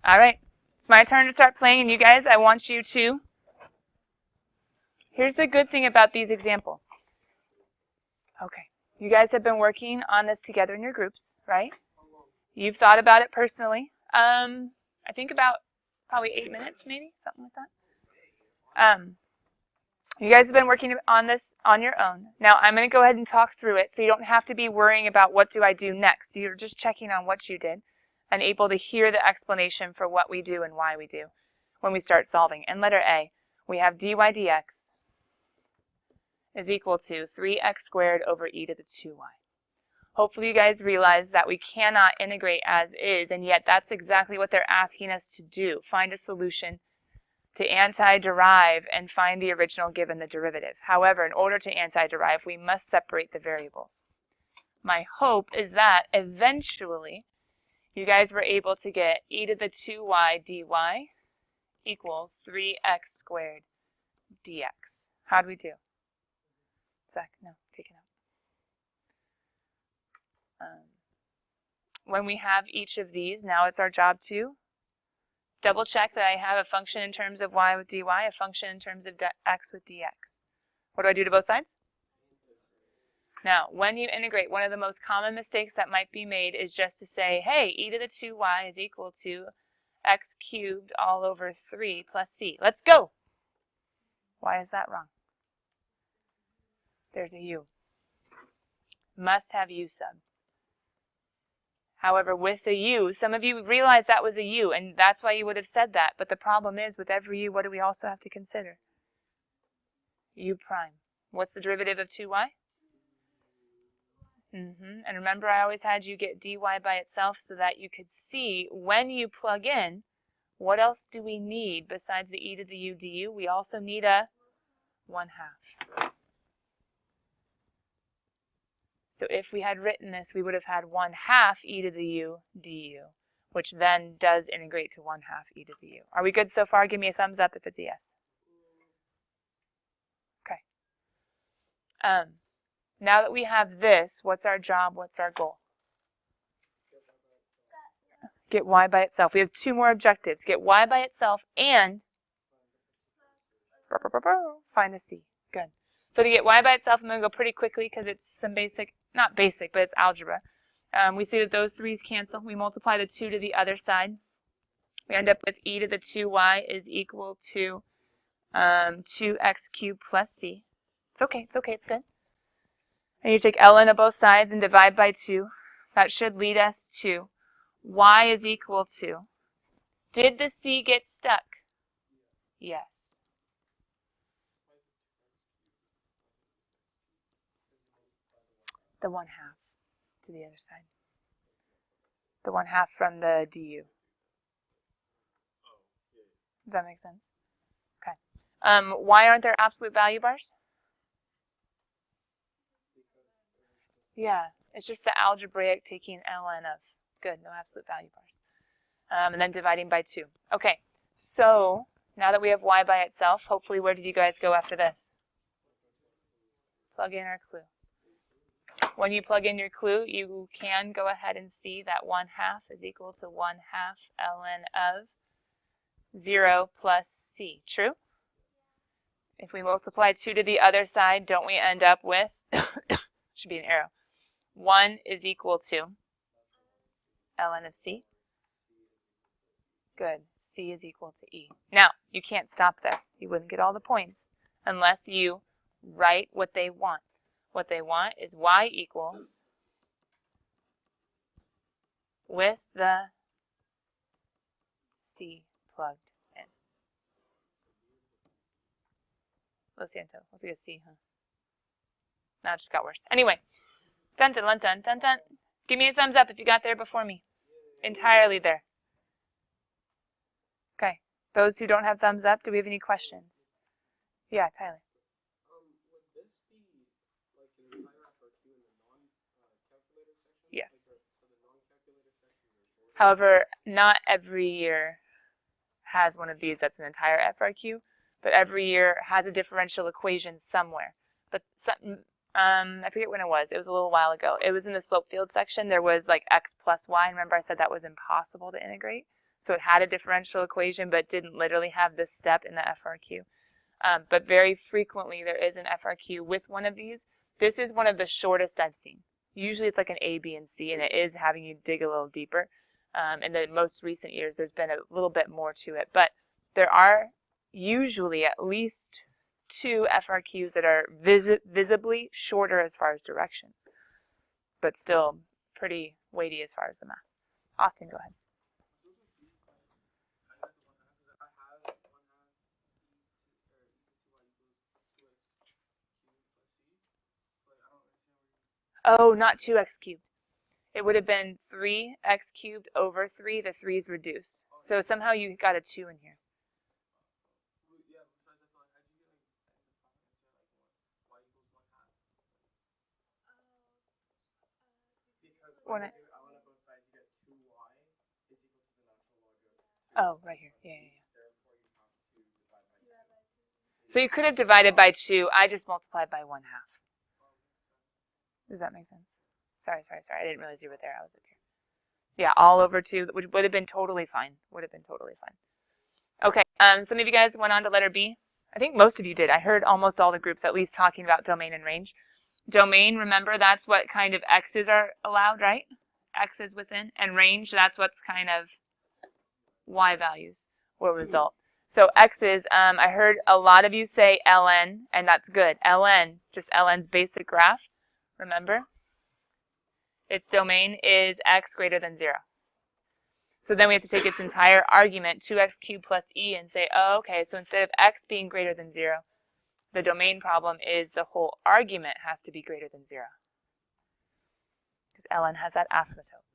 All right, it's my turn to start playing, and you guys, I want you to. Here's the good thing about these examples. Okay, you guys have been working on this together in your groups, right? You've thought about it personally. I think about probably 8 minutes, maybe, something like that. You guys have been working on this on your own. Now I'm going to go ahead and talk through it, so you don't have to be worrying about what do I do next. You're just checking on what you did and able to hear the explanation for what we do and why we do when we start solving. In letter A, we have dy dx is equal to 3x squared over e to the 2y. Hopefully you guys realize that we cannot integrate as is, and yet that's exactly what they're asking us to do. Find a solution to anti-derive and find the original given the derivative. However, in order to anti-derive, we must separate the variables. My hope is that eventually you guys were able to get e to the 2y dy equals 3x squared dx. How'd we do? Zach, no, take it out. When we have each of these, now it's our job to double check that I have a function in terms of y with dy, a function in terms of x with dx. What do I do to both sides? Now, when you integrate, one of the most common mistakes that might be made is just to say, hey, e to the 2y is equal to x cubed all over 3 plus c. Let's go! Why is that wrong? There's a u. Must have u sub. However, with the u, some of you realize that was a u, and that's why you would have said that. But the problem is, with every u, what do we also have to consider? U prime. What's the derivative of 2y? And remember, I always had you get dy by itself so that you could see when you plug in, what else do we need besides the e to the u du? We also need a 1/2. So if we had written this, we would have had 1/2 e to the u du, which then does integrate to 1/2 e to the u. Are we good so far? Give me a thumbs up if it's a yes. Okay. Now that we have this, what's our job? What's our goal? Get y by itself. We have 2 more objectives. Get y by itself and find the c. Good. So to get y by itself, I'm going to go pretty quickly because it's some basic, not basic, but it's algebra. We see that those 3's cancel. We multiply the 2 to the other side. We end up with e to the 2y is equal to 2x cubed plus c. It's okay, it's good. And you take ln of both sides and divide by 2. That should lead us to y is equal to, did the c get stuck? Yes. The 1/2 to the other side. The 1/2 from the du. Does that make sense? Okay. Why aren't there absolute value bars? Yeah, it's just the algebraic taking ln of. Good, no absolute value bars. And then dividing by 2. Okay, so now that we have y by itself, hopefully where did you guys go after this? Plug in our clue. When you plug in your clue, you can go ahead and see that 1/2 is equal to 1/2 ln of 0 plus c. True? If we multiply 2 to the other side, don't we end up with, should be an arrow, 1 is equal to ln of c? Good. C is equal to e. Now, you can't stop there. You wouldn't get all the points unless you write what they want. What they want is y equals with the c plugged in. Lo siento. Let's get a c, huh? Now it just got worse. Anyway, dun dun dun dun dun. Give me a thumbs up if you got there before me. Entirely there. Okay. Those who don't have thumbs up, do we have any questions? Yeah, Tyler. Would this be like an entire FRQ in the non-calculator section? Yes. So the non-calculator sections are shorter? However, not every year has one of these that's an entire FRQ, but every year has a differential equation somewhere. But some, I forget when it was. It was a little while ago. It was in the slope field section. There was like x plus y. And remember I said that was impossible to integrate? So it had a differential equation, but didn't literally have this step in the FRQ. But very frequently there is an FRQ with one of these. This is one of the shortest I've seen. Usually it's like an A, B, and C, and it is having you dig a little deeper. In the most recent years, there's been a little bit more to it. But there are usually at least 2 FRQs that are visibly shorter as far as directions, but still pretty weighty as far as the math. Austin, go ahead. Oh, not 2x cubed. It would have been 3x cubed over 3. The 3's reduced. So somehow you got a 2 in here. Oh, right here. Yeah. So you could have divided by 2. I just multiplied by 1/2. Does that make sense? Sorry. I didn't realize you were there. I was up here. Yeah, all over 2, which would have been totally fine. Okay, some of you guys went on to letter B. I think most of you did. I heard almost all the groups at least talking about domain and range. Domain, remember, that's what kind of x's are allowed, right? X's within. And range, that's what's kind of y values will result. So x's, I heard a lot of you say ln, and that's good. ln, just ln's basic graph, remember? Its domain is x greater than 0. So then we have to take its entire argument, 2x cubed plus e, and say, oh, okay, so instead of x being greater than 0, the domain problem is the whole argument has to be greater than 0. Because ln has that asymptote.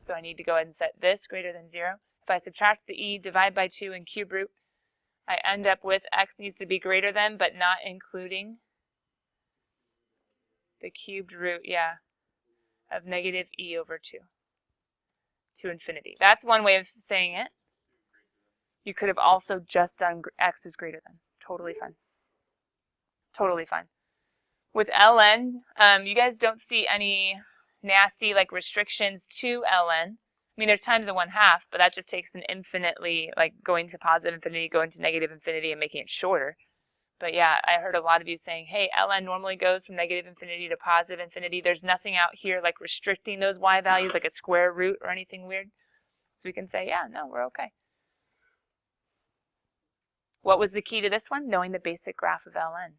So I need to go ahead and set this greater than 0. If I subtract the e, divide by 2, and cube root, I end up with x needs to be greater than, but not including the cubed root, of negative e over 2 to infinity. That's one way of saying it. You could have also just done x is greater than. Totally fine. With ln, you guys don't see any nasty restrictions to ln. I mean, there's times of 1/2, but that just takes an infinitely, going to positive infinity, going to negative infinity, and making it shorter. But yeah, I heard a lot of you saying, hey, ln normally goes from negative infinity to positive infinity. There's nothing out here restricting those y values, like a square root or anything weird. So we can say, yeah, no, we're okay. What was the key to this one? Knowing the basic graph of ln.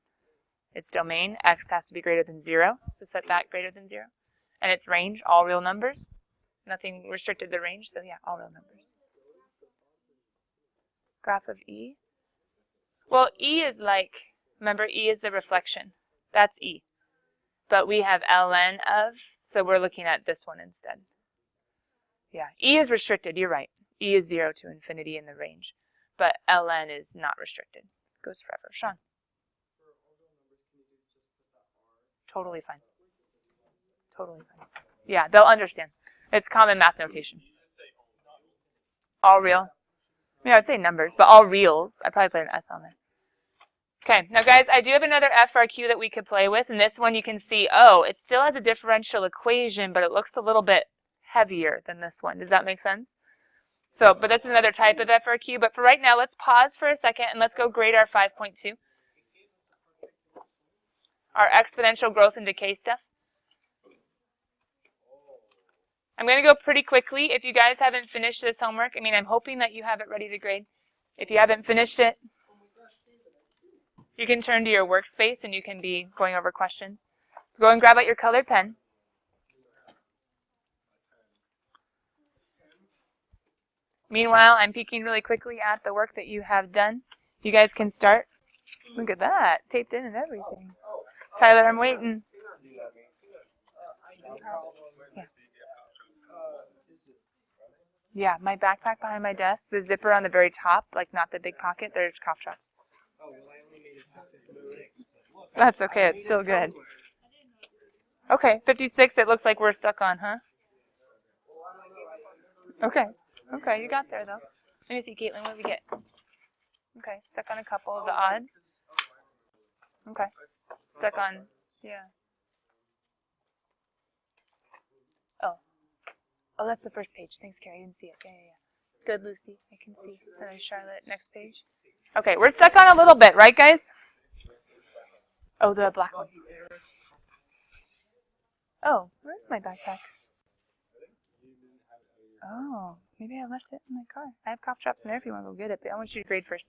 Its domain, x has to be greater than 0, so set that greater than 0. And its range, all real numbers. Nothing restricted the range, so yeah, all real numbers. Graph of e. Well, e is remember, e is the reflection. That's e. But we have ln of, so we're looking at this one instead. Yeah, e is restricted, you're right. E is 0 to infinity in the range. But ln is not restricted. It goes forever. Sean? Totally fine. Yeah, they'll understand. It's common math notation. All real. Yeah, I'd say numbers, but all reals. I probably put an S on there. Okay, now guys, I do have another FRQ that we could play with, and this one you can see, oh, it still has a differential equation, but it looks a little bit heavier than this one. Does that make sense? So, but this is another type of FRQ, but for right now, let's pause for a second and let's go grade our 5.2. Our exponential growth and decay stuff. I'm going to go pretty quickly. If you guys haven't finished this homework, I'm hoping that you have it ready to grade. If you haven't finished it, you can turn to your workspace and you can be going over questions. Go and grab out your colored pen. Meanwhile, I'm peeking really quickly at the work that you have done. You guys can start. Look at that, taped in and everything. Tyler, I'm waiting. Yeah, my backpack behind my desk, the zipper on the very top, not the big pocket, there's cough drops. That's okay, it's still good. Okay, 56, it looks like we're stuck on, huh? Okay, you got there though. Let me see, Caitlin, what did we get? Okay, stuck on a couple of the odds. Okay, stuck on, yeah. Oh, that's the first page. Thanks, Carrie, I didn't see it. Yeah. Good, Lucy. I can see. There's Charlotte. Next page. Okay, we're stuck on a little bit, right, guys? Oh, the black one. Oh, where's my backpack? Oh, maybe I left it in my car. I have cough drops in there if you want to go get it, but I want you to grade first.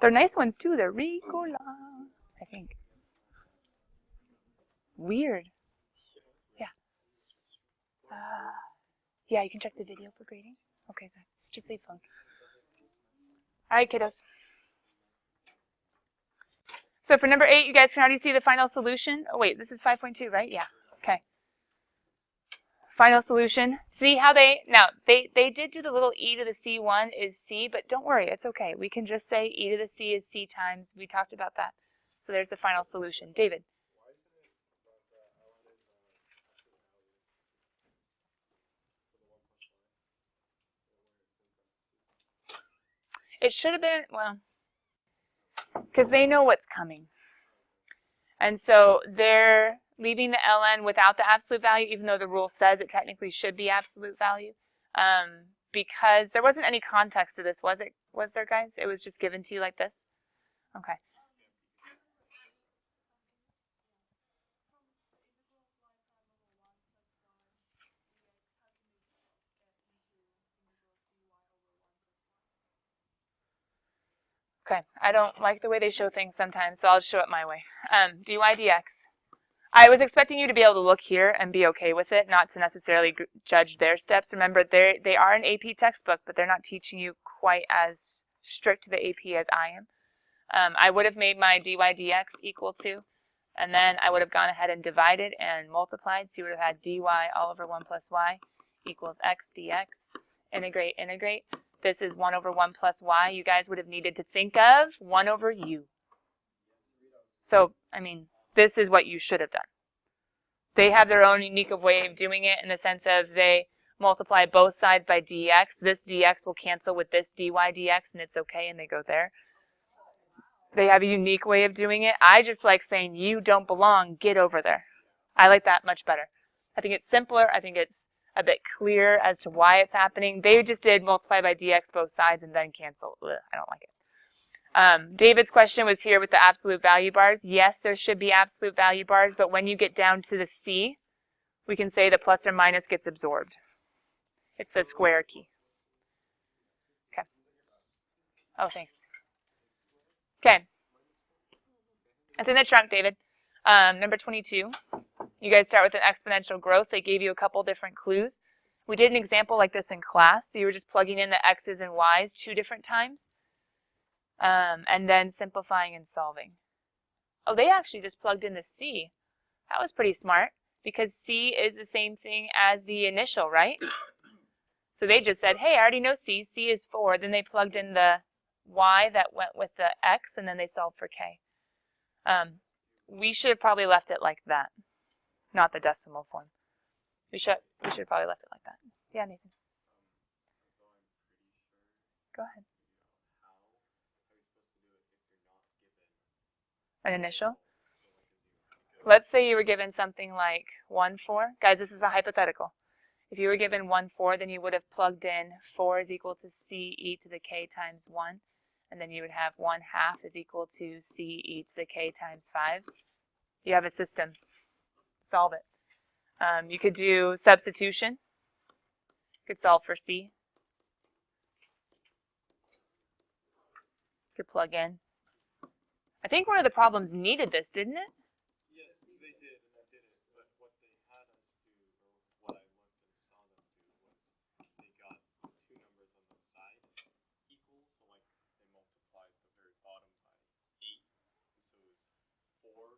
They're nice ones, too. They're Ricola, I think. Weird. Yeah. Yeah, you can check the video for grading. Okay, Zach. Just leave phone. All right, kiddos. So for number 8, you guys can already see the final solution. Oh, wait, this is 5.2, right? Yeah. Okay. Final solution. See how they did do the little e to the c1 is c, but don't worry, it's okay. We can just say e to the c is c times. We talked about that. So there's the final solution. David. It should have been, well, because they know what's coming. And so they're leaving the ln without the absolute value, even though the rule says it technically should be absolute value, because there wasn't any context to this, was it? Was there, guys? It was just given to you like this? Okay. Okay, I don't like the way they show things sometimes, so I'll show it my way. dy dx. I was expecting you to be able to look here and be okay with it, not to necessarily judge their steps. Remember, they are an AP textbook, but they're not teaching you quite as strict to the AP as I am. I would have made my dy dx equal to, and then I would have gone ahead and divided and multiplied, so you would have had dy all over 1 plus y equals x dx. Integrate, integrate. This is 1 over 1 plus y. You guys would have needed to think of 1 over u. So, I mean, this is what you should have done. They have their own unique way of doing it in the sense of they multiply both sides by dx. This dx will cancel with this dy dx, and it's okay, and they go there. They have a unique way of doing it. I just like saying, you don't belong, get over there. I like that much better. I think it's simpler. I think it's a bit clear as to why it's happening. They just did multiply by dx both sides and then cancel. Ugh, I don't like it. David's question was here with the absolute value bars. Yes, there should be absolute value bars, but when you get down to the c, we can say the plus or minus gets absorbed. It's the square key. Okay. Oh, thanks. Okay. It's in the trunk, David. Number 22. You guys start with an exponential growth. They gave you a couple different clues. We did an example like this in class. So you were just plugging in the x's and y's 2 different times. And then simplifying and solving. Oh, they actually just plugged in the c. That was pretty smart because c is the same thing as the initial, right? So they just said, hey, I already know c. C is 4. Then they plugged in the y that went with the x, and then they solved for k. We should have probably left it like that, not the decimal form. We should have probably left it like that. Yeah, Nathan. Go ahead. An initial? Let's say you were given something like 1, 4. Guys, this is a hypothetical. If you were given 1, 4, then you would have plugged in 4 is equal to c e to the k times 1. And then you would have 1/2 is equal to c e to the k times 5. You have a system. Solve it. You could do substitution. You could solve for c. You could plug in. I think one of the problems needed this, didn't it? Yes, they did, and I did it. But what they had us do, or what I looked and saw them do, was they got 2 numbers on the side equal. So like they multiplied the very bottom by 8. And so it was 4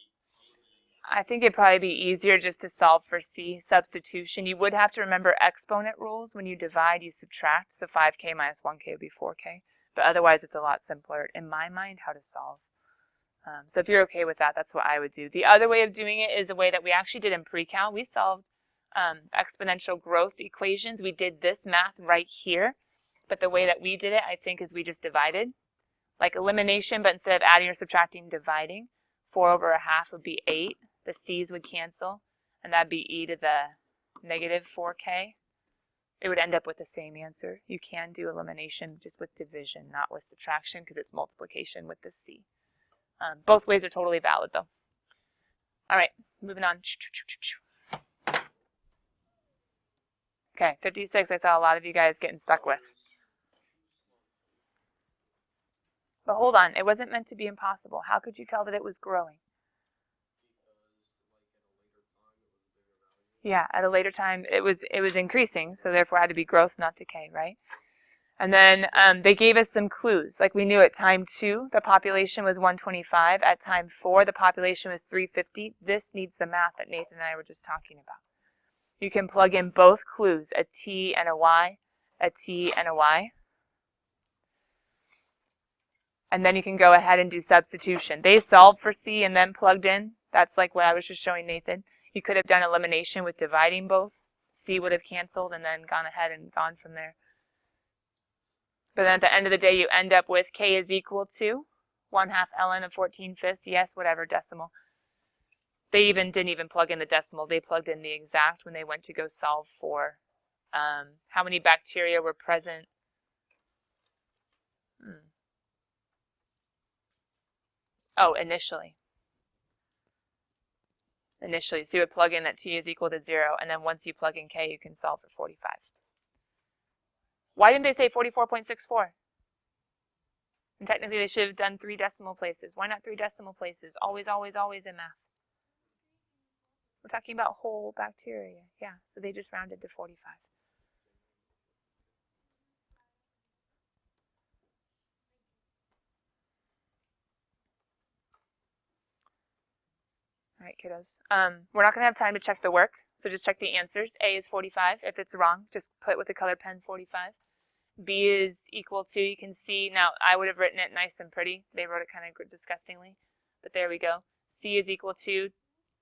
equals 8. I think it'd probably be easier just to solve for c, substitution. You would have to remember exponent rules. When you divide, you subtract. So 5k minus 1k would be 4k. But otherwise, it's a lot simpler, in my mind, how to solve. So if you're okay with that, that's what I would do. The other way of doing it is a way that we actually did in pre-cal. We solved exponential growth equations. We did this math right here. But the way that we did it, I think, is we just divided. Like elimination, but instead of adding or subtracting, dividing. 4 over 1/2 would be 8. The c's would cancel. And that'd be e to the negative 4k. it would end up with the same answer. You can do elimination just with division, not with subtraction, because it's multiplication with the C. Both ways are totally valid, though. All right, moving on. Okay, 56, I saw a lot of you guys getting stuck with. But hold on, it wasn't meant to be impossible. How could you tell that it was growing? Yeah, at a later time, it was increasing, so therefore it had to be growth, not decay, right? And then they gave us some clues. Like we knew at time 2, the population was 125. At time 4, the population was 350. This needs the math that Nathan and I were just talking about. You can plug in both clues, a T and a Y, a T and a Y. And then you can go ahead and do substitution. They solved for C and then plugged in. That's like what I was just showing Nathan. You could have done elimination with dividing both. C would have canceled and then gone ahead and gone from there. But then at the end of the day, you end up with K is equal to 1/2 ln of 14/5. Yes, whatever, decimal. They didn't even plug in the decimal. They plugged in the exact when they went to go solve for how many bacteria were present. Oh, initially. So you would plug in that T is equal to 0, and then once you plug in K, you can solve for 45. Why didn't they say 44.64? And technically, they should have done 3 decimal places. Why not 3 decimal places? Always, always, always in math. We're talking about whole bacteria. Yeah, so they just rounded to 45. All right, kiddos. We're not going to have time to check the work, so just check the answers. A is 45. If it's wrong, just put with the colored pen 45. B is equal to, you can see, now I would have written it nice and pretty. They wrote it kind of disgustingly, but there we go. C is equal to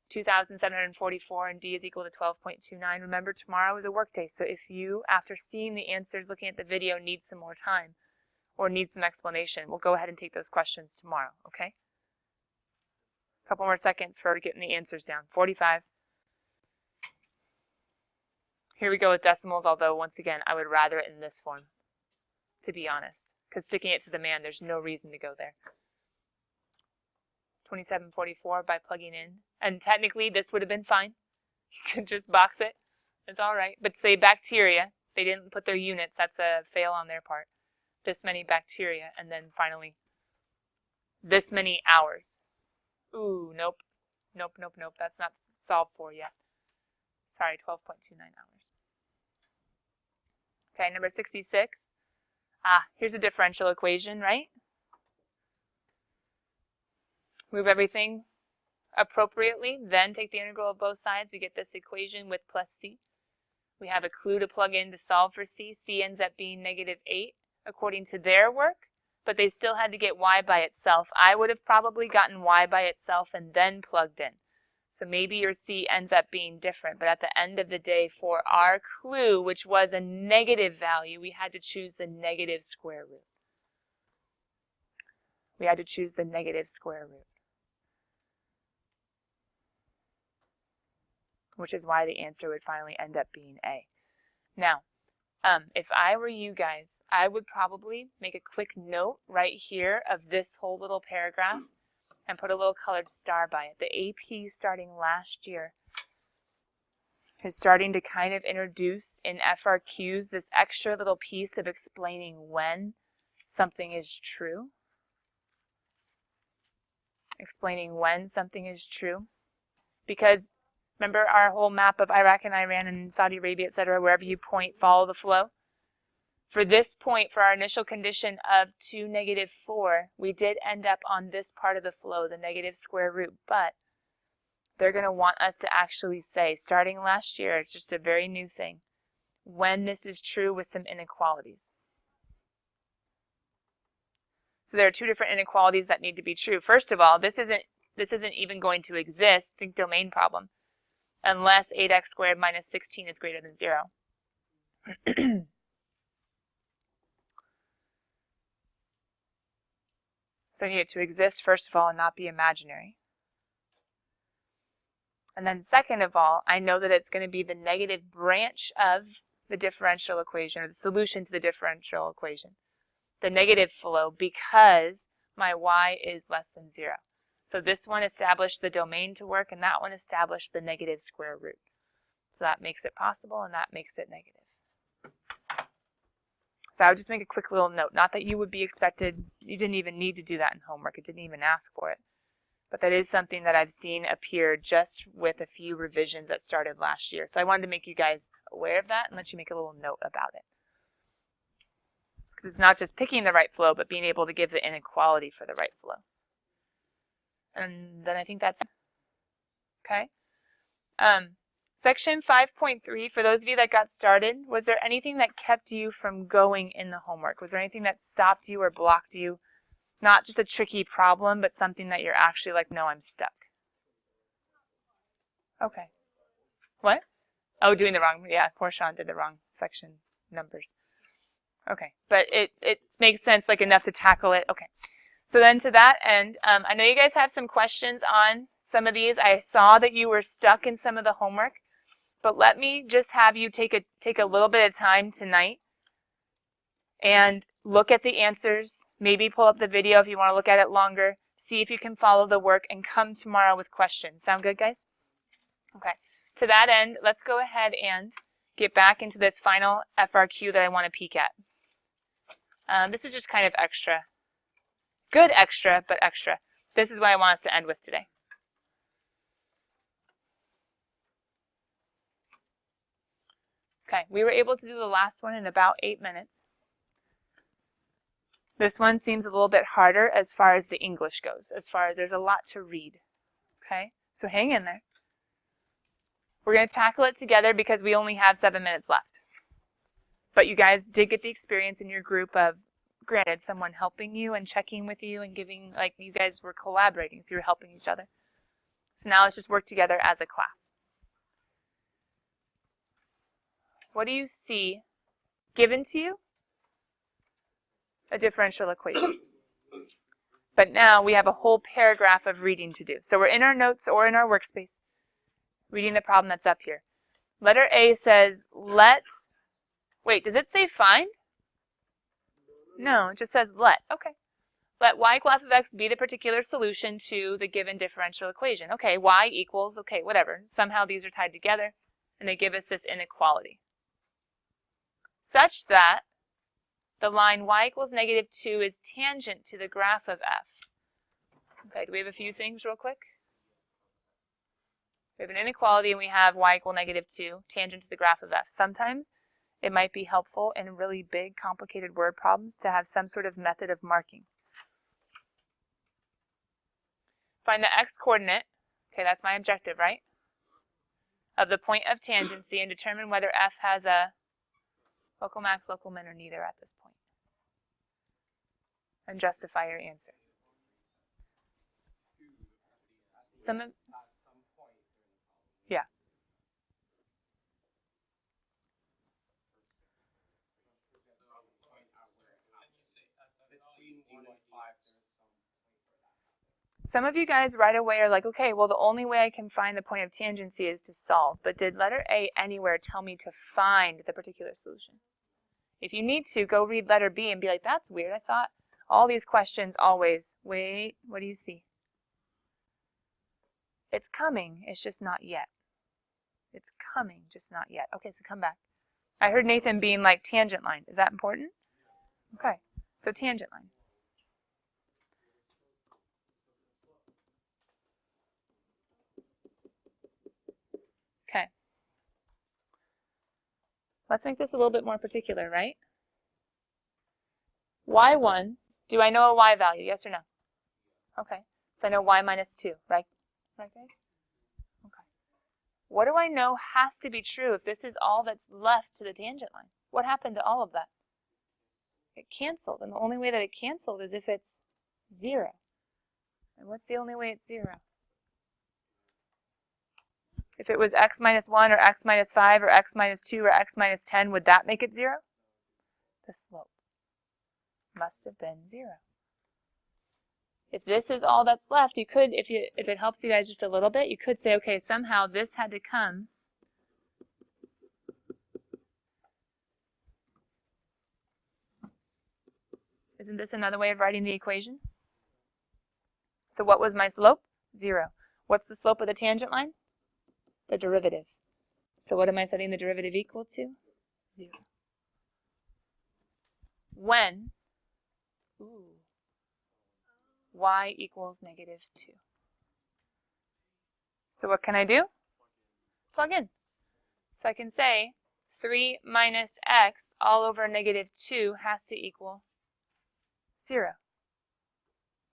2,744, and D is equal to 12.29. Remember, tomorrow is a work day, so if you, after seeing the answers, looking at the video, need some more time or need some explanation, we'll go ahead and take those questions tomorrow, okay? A couple more seconds for getting the answers down. 45. Here we go with decimals, although, once again, I would rather it in this form, to be honest, because sticking it to the man, there's no reason to go there. 2744 by plugging in. And technically, this would have been fine. You could just box it. It's all right. But say bacteria, they didn't put their units. That's a fail on their part. This many bacteria, and then finally, this many hours. Ooh, nope. Nope, nope, nope. That's not solved for yet. Sorry, 12.29 hours. Okay, number 66. Here's a differential equation, right? Move everything appropriately, then take the integral of both sides. We get this equation with plus C. We have a clue to plug in to solve for C. C ends up being -8 according to their work, but they still had to get Y by itself. I would have probably gotten Y by itself and then plugged in. So maybe your C ends up being different, but at the end of the day, for our clue, which was a negative value, we had to choose the negative square root. We had to choose the negative square root, which is why the answer would finally end up being A. Now, if I were you guys, I would probably make a quick note right here of this whole little paragraph and put a little colored star by it. The AP starting last year is starting to kind of introduce in FRQs this extra little piece of explaining when something is true. Explaining when something is true. Because remember our whole map of Iraq and Iran and Saudi Arabia, etc., wherever you point, follow the flow? For this point, for our initial condition of 2, -4, we did end up on this part of the flow, the negative square root, but they're going to want us to actually say, starting last year, it's just a very new thing, when this is true with some inequalities. So there are 2 different inequalities that need to be true. First of all, this isn't even going to exist, think domain problem, unless 8x squared minus 16 is greater than 0. So I need it to exist, first of all, and not be imaginary. And then second of all, I know that it's going to be the negative branch of the differential equation, or the solution to the differential equation, the negative flow, because my y is less than 0. So this one established the domain to work, and that one established the negative square root. So that makes it possible, and that makes it negative. So I would just make a quick little note. Not that you would be expected, you didn't even need to do that in homework. It didn't even ask for it. But that is something that I've seen appear just with a few revisions that started last year. So I wanted to make you guys aware of that and let you make a little note about it. Because it's not just picking the right flow, but being able to give the inequality for the right flow. And then I think that's okay. Section 5.3, for those of you that got started, was there anything that kept you from going in the homework? Was there anything that stopped you or blocked you? Not just a tricky problem, but something that you're actually like, no, I'm stuck. Okay. What? Oh, doing the wrong, yeah, poor Sean did the wrong section numbers. Okay, but it makes sense, like enough to tackle it. Okay. So then to that end, I know you guys have some questions on some of these. I saw that you were stuck in some of the homework, but let me just have you take a little bit of time tonight and look at the answers. Maybe pull up the video if you want to look at it longer. See if you can follow the work and come tomorrow with questions. Sound good, guys? Okay. To that end, let's go ahead and get back into this final FRQ that I want to peek at. This is just kind of extra. Good extra, but extra. This is what I want us to end with today. Okay, we were able to do the last one in about 8 minutes. This one seems a little bit harder as far as the English goes, as far as there's a lot to read. Okay, so hang in there. We're going to tackle it together because we only have 7 minutes left. But you guys did get the experience in your group of, granted, someone helping you and checking with you and giving, like you guys were collaborating, so you were helping each other. So now let's just work together as a class. What do you see given to you? A differential equation. But now we have a whole paragraph of reading to do. So we're in our notes or in our workspace, reading the problem that's up here. Letter A says, wait, does it say find? No, it just says let. Okay. Let y equal f of x be the particular solution to the given differential equation. Okay, y equals, okay, whatever. Somehow these are tied together, and they give us this inequality. Such that the line y equals -2 is tangent to the graph of f. Okay, do we have a few things real quick? We have an inequality, and we have y equal -2, tangent to the graph of f. Sometimes it might be helpful in really big, complicated word problems to have some sort of method of marking. Find the x-coordinate, okay, that's my objective, right, of the point of tangency and determine whether f has a local max, local min, or neither at this point. And justify your answer. Yeah. Some of you guys right away are like, okay, well, the only way I can find the point of tangency is to solve. But did letter A anywhere tell me to find the particular solution? If you need to, go read letter B and be like, that's weird. I thought all these questions always, wait, what do you see? It's coming. It's just not yet. It's coming, just not yet. Okay, so come back. I heard Nathan being like tangent line. Is that important? Okay, so tangent line. Okay. Let's make this a little bit more particular, right? y1, do I know a y value? Yes or no? Okay. So I know y minus 2, right? Right, guys? Okay. What do I know has to be true if this is all that's left to the tangent line? What happened to all of that? It canceled, and the only way that it canceled is if it's 0. And what's the only way it's 0? If it was x minus 1 or x minus 5 or x minus 2 or x minus 10, would that make it 0? The slope must have been 0. If this is all that's left, you could, if it helps you guys just a little bit, you could say, okay, somehow this had to come Isn't this another way of writing the equation? So what was my slope? 0. What's the slope of the tangent line? The derivative. So what am I setting the derivative equal to? 0. When y equals -2. So what can I do? Plug in. So I can say 3 minus x all over -2 has to equal 0.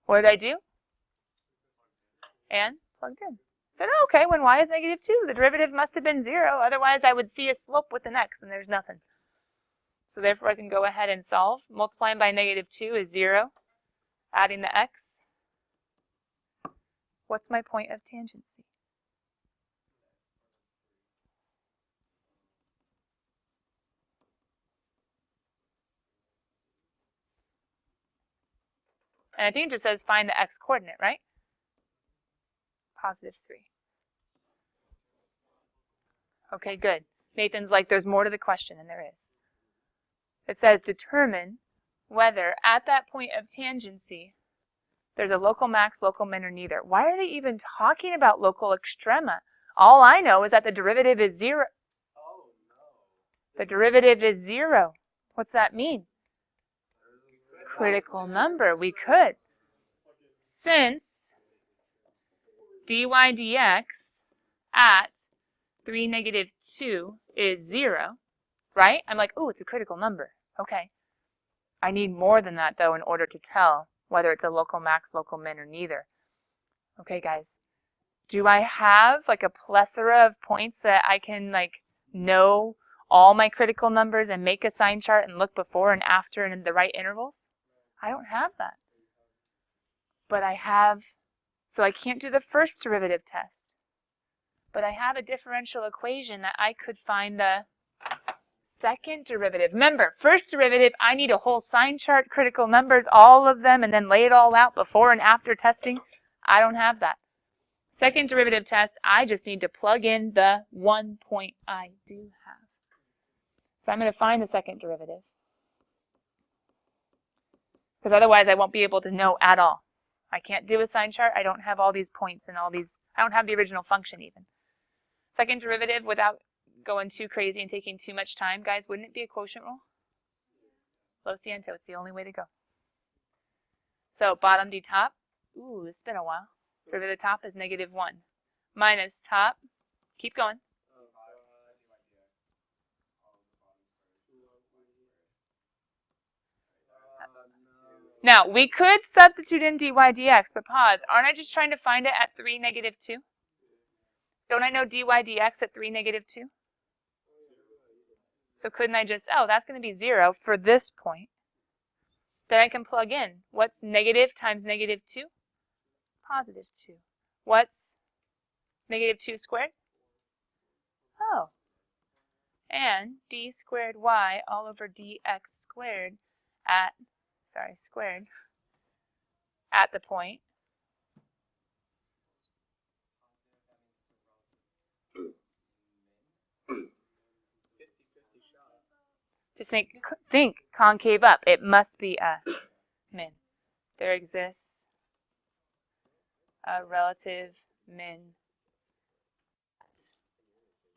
What did I do? And plugged in. Said, oh, okay, when y is -2, the derivative must have been 0. Otherwise, I would see a slope with an x, and there's nothing. So therefore, I can go ahead and solve. Multiplying by -2 is 0. Adding the x. What's my point of tangency? And I think it just says find the x coordinate, right? +3. Okay, good. Nathan's like, there's more to the question, and there is. It says determine whether at that point of tangency there's a local max, local min, or neither. Why are they even talking about local extrema? All I know is that the derivative is 0. Oh, no. The derivative is 0. What's that mean? Critical number. We could. Since dy dx at 3, -2 is 0, right? I'm like, oh, it's a critical number. Okay. I need more than that, though, in order to tell whether it's a local max, local min, or neither. Okay, guys. Do I have, like, a plethora of points that I can, like, know all my critical numbers and make a sign chart and look before and after and in the right intervals? I don't have that. But I have, so I can't do the first derivative test. But I have a differential equation that I could find the second derivative. Remember, first derivative, I need a whole sign chart, critical numbers, all of them, and then lay it all out before and after testing. I don't have that. Second derivative test, I just need to plug in the one point I do have. So I'm going to find the second derivative. Because otherwise I won't be able to know at all. I can't do a sign chart. I don't have all these points and all these. I don't have the original function even. Second derivative without going too crazy and taking too much time. Guys, wouldn't it be a quotient rule? Lo siento, it's the only way to go. So bottom d top. Ooh, it's been a while. Derivative of top is -1. Minus top. Keep going. Now, we could substitute in dy dx, but pause. Aren't I just trying to find it at 3, -2? Don't I know dy dx at 3, -2? So couldn't I just, oh, that's going to be 0 for this point. Then I can plug in. What's negative times -2? +2. What's -2 squared? Oh. And d squared y all over dx squared at, squared, at the point. Just think concave up. It must be a min. There exists a relative min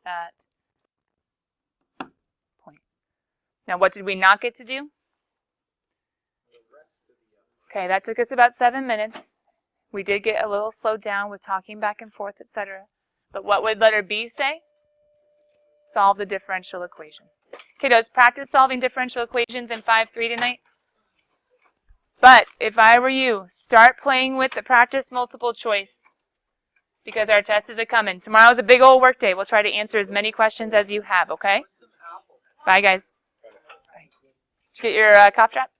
at point. Now, what did we not get to do? Okay, that took us about 7 minutes. We did get a little slowed down with talking back and forth, etc. But what would letter B say? Solve the differential equation. Kiddos, practice solving differential equations in 5-3 tonight. But if I were you, start playing with the practice multiple choice because our test is a-coming. Tomorrow's a big old work day. We'll try to answer as many questions as you have, okay? Bye, guys. Bye. Did you get your cough drop?